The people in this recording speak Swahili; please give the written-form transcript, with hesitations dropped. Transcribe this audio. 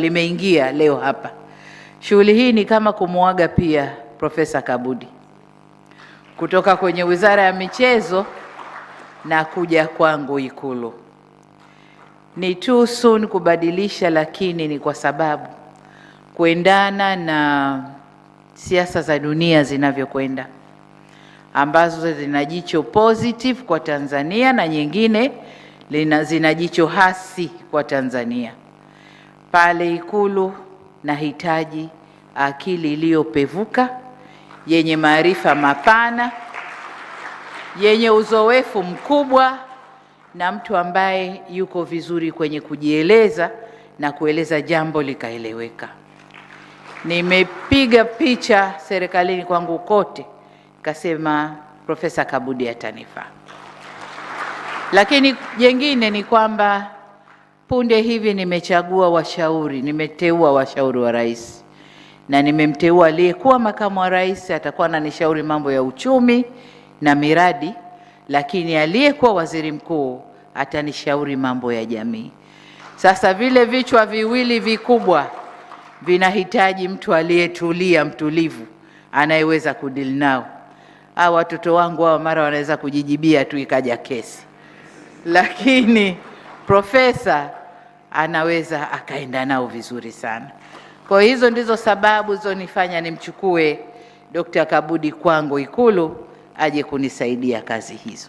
limeingia leo hapa. Shughuli hii ni kama kumuaga pia Profesa Kabudi kutoka kwenye Wizara ya Michezo na kuja kwangu Ikulu. Ni too soon kubadilisha, lakini ni kwa sababu kuendana na siasa za dunia zinavyokwenda, ambazo zina jicho positive kwa Tanzania na nyingine zina jicho hasi kwa Tanzania. Pale Ikulu nahitaji akili iliyopevuka, yenye maarifa mapana, yenye uzoefu mkubwa, na mtu ambaye yuko vizuri kwenye kujieleza na kueleza jambo likaeleweka. Nimepiga picha serikalini kwangu kote, kasema Profesa Kabudi atanifaa. Lakini jengine ni kwamba punde hivi nimeteua washauri wa rais, na nimemteua aliyekuwa makamu wa rais, atakuwa ananishauri mambo ya uchumi na miradi, lakini aliyekuwa waziri mkuu atanishauri mambo ya jamii. Sasa vile vichwa viwili vikubwa vinahitaji mtu aliyetulia, mtulivu, anayeweza kudili nao. Watoto wangu hao mara wanaweza kujijibia tu ikaja kesi, lakini profesa anaweza akaenda nao vizuri sana. Kwa hizo ndizo sababu zonifanya nimchukue Dr. Kabudi kwangu Ikulu aje kunisaidia kazi hizo.